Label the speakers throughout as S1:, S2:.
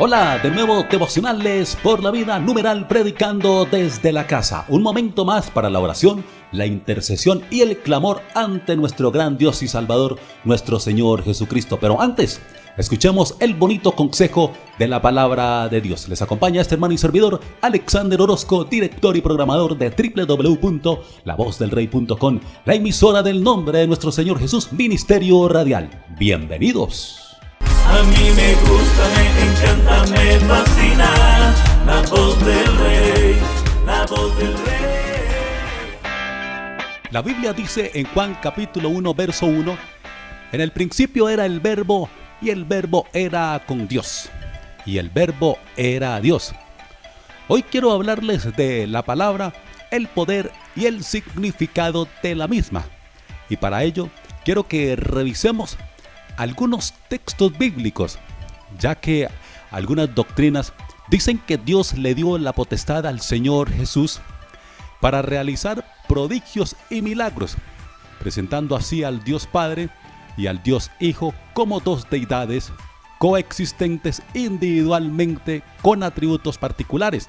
S1: Hola, de nuevo devocionales por la vida, numeral predicando desde la casa. Un momento más para la oración, la intercesión y el clamor ante nuestro gran Dios y Salvador, nuestro Señor Jesucristo. Pero antes, escuchemos el bonito consejo de la palabra de Dios. Les acompaña este hermano y servidor, Alexander Orozco, director y programador de www.lavozdelrey.com, la emisora del nombre de nuestro Señor Jesús, Ministerio Radial. Bienvenidos.
S2: A mí me gusta, me encanta, me fascina la voz del Rey, la voz del Rey.
S1: La Biblia dice en Juan capítulo 1, verso 1, en el principio era el Verbo, y el Verbo era con Dios, y el Verbo era Dios. Hoy quiero hablarles de la palabra, el poder y el significado de la misma. Y para ello, quiero que revisemos algunos textos bíblicos, ya que algunas doctrinas dicen que Dios le dio la potestad al Señor Jesús para realizar prodigios y milagros, presentando así al Dios Padre y al Dios Hijo como dos deidades coexistentes individualmente con atributos particulares.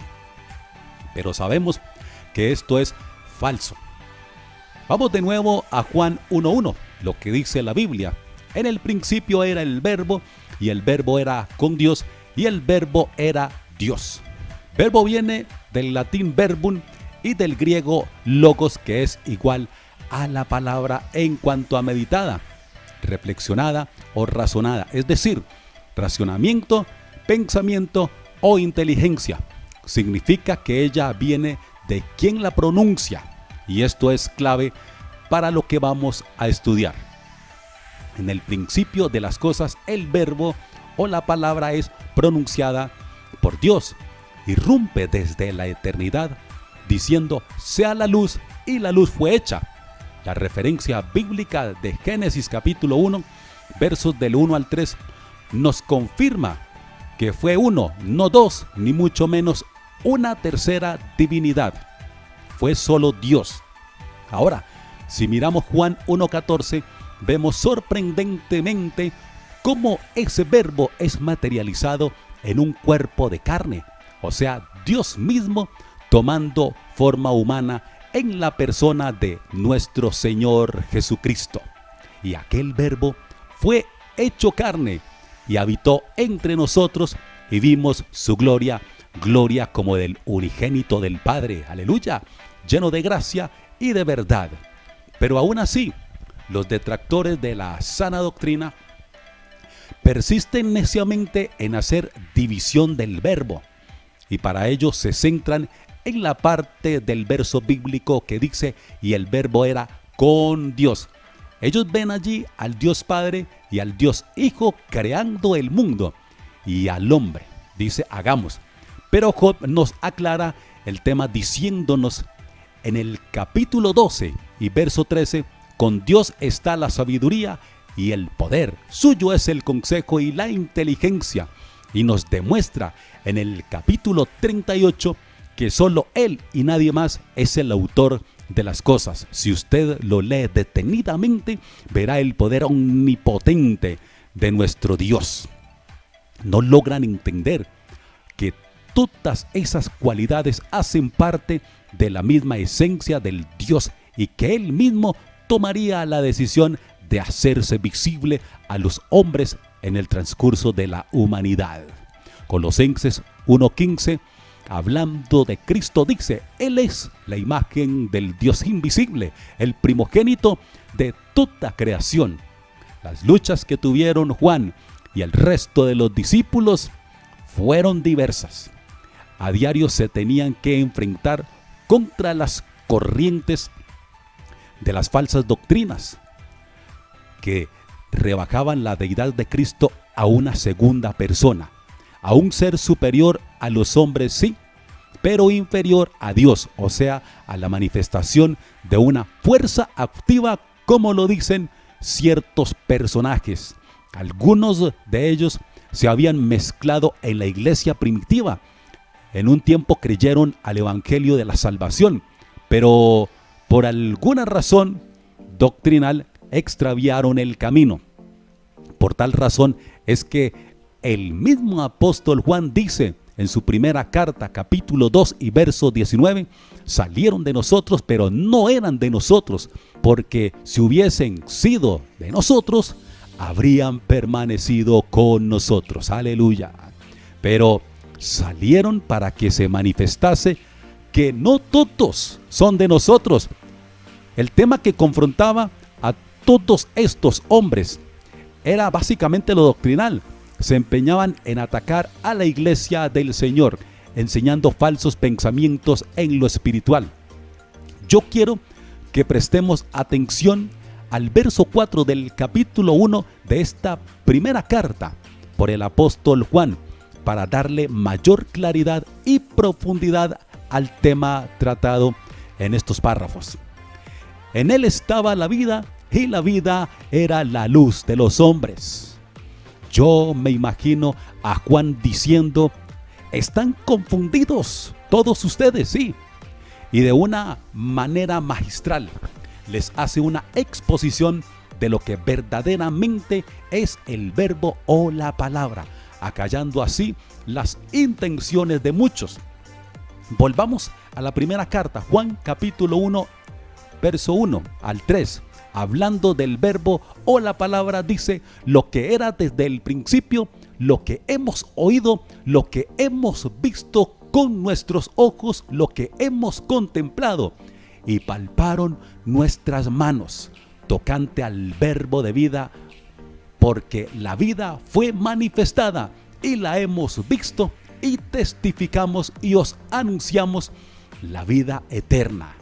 S1: Pero sabemos que esto es falso. Vamos de nuevo a Juan 1:1, lo que dice la Biblia. En el principio era el Verbo, y el Verbo era con Dios, y el Verbo era Dios. Verbo viene del latín verbum y del griego logos, que es igual a la palabra en cuanto a meditada, reflexionada o razonada, es decir, racionamiento, pensamiento o inteligencia. Significa que ella viene de quien la pronuncia, y esto es clave para lo que vamos a estudiar. En el principio de las cosas, el verbo o la palabra es pronunciada por Dios. Irrumpe desde la eternidad diciendo, sea la luz, y la luz fue hecha. La referencia bíblica de Génesis capítulo 1, versos del 1 al 3, nos confirma que fue uno, no dos, ni mucho menos una tercera divinidad. Fue solo Dios. Ahora, si miramos Juan 1:14, vemos sorprendentemente cómo ese verbo es materializado en un cuerpo de carne, o sea, Dios mismo tomando forma humana en la persona de nuestro Señor Jesucristo. Y aquel verbo fue hecho carne y habitó entre nosotros, y vimos su gloria, gloria como del unigénito del Padre, aleluya, lleno de gracia y de verdad. Pero aún así, los detractores de la sana doctrina persisten neciamente en hacer división del verbo, y para ello se centran en la parte del verso bíblico que dice, y el verbo era con Dios. Ellos ven allí al Dios Padre y al Dios Hijo creando el mundo y al hombre. Dice, hagamos. Pero Job nos aclara el tema diciéndonos en el capítulo 12 y verso 13, con Dios está la sabiduría y el poder, suyo es el consejo y la inteligencia. Y nos demuestra en el capítulo 38 que solo Él y nadie más es el autor de las cosas. Si usted lo lee detenidamente, verá el poder omnipotente de nuestro Dios. No logran entender que todas esas cualidades hacen parte de la misma esencia del Dios, y que Él mismo tomaría la decisión de hacerse visible a los hombres en el transcurso de la humanidad. Colosenses 1:15, hablando de Cristo, dice, Él es la imagen del Dios invisible, el primogénito de toda creación. Las luchas que tuvieron Juan y el resto de los discípulos fueron diversas. A diario se tenían que enfrentar contra las corrientes de las falsas doctrinas que rebajaban la deidad de Cristo a una segunda persona, a un ser superior a los hombres, sí, pero inferior a Dios, o sea, a la manifestación de una fuerza activa, como lo dicen ciertos personajes. Algunos de ellos se habían mezclado en la iglesia primitiva. En un tiempo creyeron al evangelio de la salvación, pero por alguna razón doctrinal extraviaron el camino. Por tal razón es que el mismo apóstol Juan dice en su primera carta, capítulo 2 y verso 19, salieron de nosotros, pero no eran de nosotros, porque si hubiesen sido de nosotros, habrían permanecido con nosotros. Aleluya. Pero salieron para que se manifestase que no todos son de nosotros. El tema que confrontaba a todos estos hombres era básicamente lo doctrinal. Se empeñaban en atacar a la iglesia del Señor, enseñando falsos pensamientos en lo espiritual. Yo quiero que prestemos atención al verso 4 del capítulo 1 de esta primera carta por el apóstol Juan, para darle mayor claridad y profundidad al tema tratado en estos párrafos. En él estaba la vida, y la vida era la luz de los hombres. Yo me imagino a Juan diciendo: están confundidos todos ustedes, sí. Y de una manera magistral les hace una exposición de lo que verdaderamente es el verbo o la palabra, acallando así las intenciones de muchos. Volvamos a la primera carta, Juan capítulo 1, verso 1 al 3. Hablando del verbo o la palabra, dice: lo que era desde el principio, lo que hemos oído, lo que hemos visto con nuestros ojos, lo que hemos contemplado y palparon nuestras manos, tocante al verbo de vida, porque la vida fue manifestada y la hemos visto y testificamos y os anunciamos la vida eterna,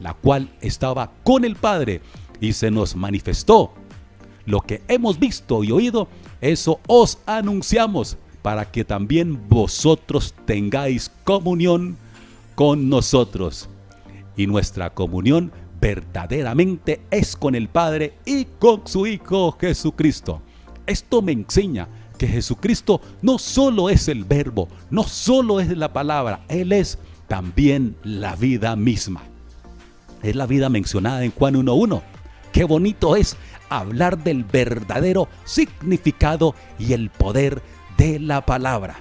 S1: la cual estaba con el Padre y se nos manifestó. Lo que hemos visto y oído, eso os anunciamos, para que también vosotros tengáis comunión con nosotros. Y nuestra comunión verdaderamente es con el Padre y con su Hijo Jesucristo. Esto me enseña que Jesucristo no solo es el verbo, no solo es la palabra, Él es también la vida misma. Es la vida mencionada en Juan 1:1. Qué bonito es hablar del verdadero significado y el poder de la palabra.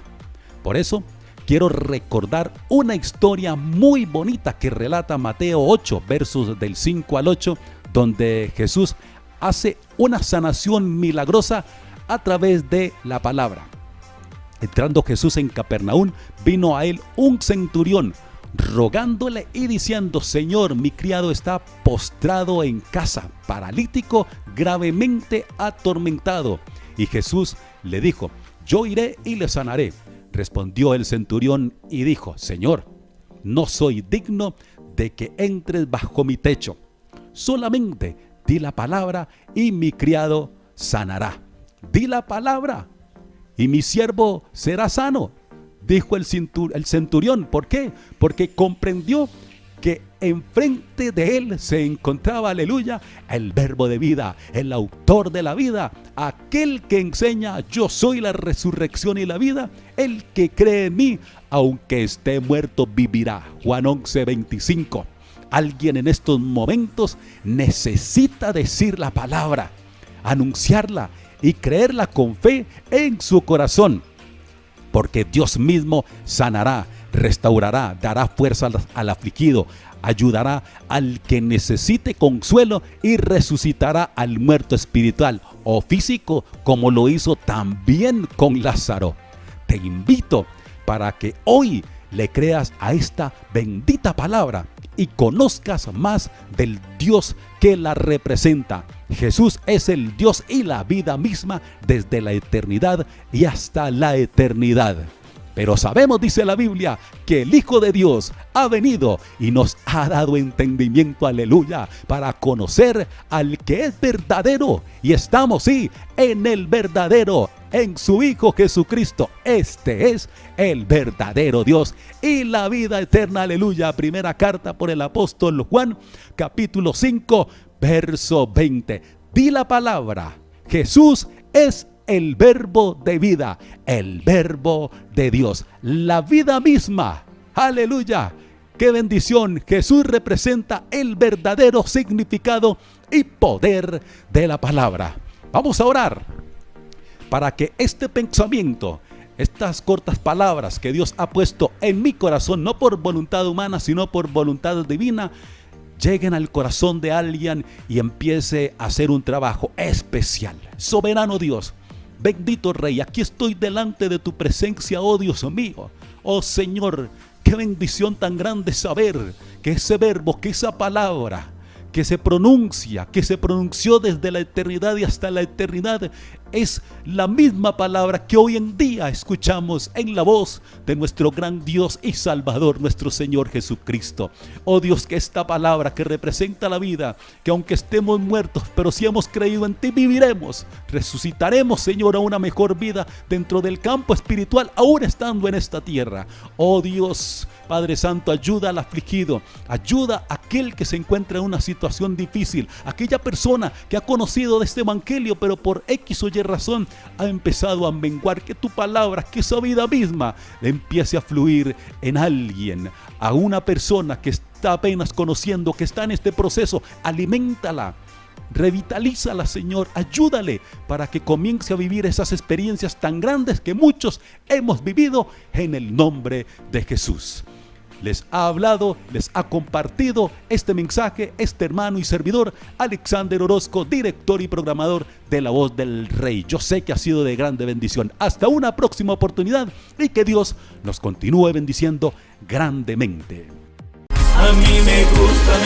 S1: Por eso quiero recordar una historia muy bonita que relata Mateo 8, versos del 5 al 8, donde Jesús hace una sanación milagrosa a través de la palabra. Entrando Jesús en Capernaum, vino a él un centurión, rogándole y diciendo: Señor, mi criado está postrado en casa, paralítico, gravemente atormentado. Y Jesús le dijo: yo iré y le sanaré. Respondió el centurión y dijo: Señor, no soy digno de que entres bajo mi techo. Solamente di la palabra y mi criado sanará. Di la palabra y mi siervo será sano, dijo el centurión. ¿Por qué? Porque comprendió que enfrente de él se encontraba, aleluya, el verbo de vida, el autor de la vida, aquel que enseña: yo soy la resurrección y la vida, el que cree en mí, aunque esté muerto, vivirá. Juan 11:25. Alguien en estos momentos necesita decir la palabra, anunciarla y creerla con fe en su corazón, porque Dios mismo sanará, restaurará, dará fuerza al afligido, ayudará al que necesite consuelo y resucitará al muerto espiritual o físico, como lo hizo también con Lázaro. Te invito para que hoy le creas a esta bendita palabra y conozcas más del Dios que la representa. Jesús es el Dios y la vida misma desde la eternidad y hasta la eternidad. Pero sabemos, dice la Biblia, que el Hijo de Dios ha venido y nos ha dado entendimiento, aleluya, para conocer al que es verdadero. Y estamos, sí, en el verdadero, en su Hijo Jesucristo. Este es el verdadero Dios y la vida eterna, aleluya. Primera carta por el apóstol Juan, capítulo 5, verso 20. Di la palabra. Jesús es el verbo de vida, el verbo de Dios, la vida misma. Aleluya. ¡Qué bendición! Jesús representa el verdadero significado y poder de la palabra. Vamos a orar para que este pensamiento, estas cortas palabras que Dios ha puesto en mi corazón, no por voluntad humana, sino por voluntad divina, lleguen al corazón de alguien y empiece a hacer un trabajo especial. Soberano Dios, bendito Rey, aquí estoy delante de tu presencia, oh Dios mío. Oh Señor, qué bendición tan grande saber que ese verbo, que esa palabra que se pronuncia, que se pronunció desde la eternidad y hasta la eternidad, es la misma palabra que hoy en día escuchamos en la voz de nuestro gran Dios y Salvador, nuestro Señor Jesucristo. Oh Dios, que esta palabra que representa la vida, que aunque estemos muertos, pero si hemos creído en ti, viviremos, resucitaremos, Señor, a una mejor vida dentro del campo espiritual, aún estando en esta tierra. Oh Dios, Padre Santo, ayuda al afligido, ayuda a aquel que se encuentra en una situación difícil, aquella persona que ha conocido de este evangelio, pero por X o Y razón ha empezado a menguar, que tu palabra, que esa vida misma empiece a fluir en alguien, a una persona que está apenas conociendo, que está en este proceso. Aliméntala, revitalízala, Señor, ayúdale para que comience a vivir esas experiencias tan grandes que muchos hemos vivido, en el nombre de Jesús. Les ha hablado, les ha compartido este mensaje este hermano y servidor Alexander Orozco, director y programador de La Voz del Rey. Yo sé que ha sido de grande bendición. Hasta una próxima oportunidad y que Dios nos continúe bendiciendo grandemente.
S2: A mí me gusta,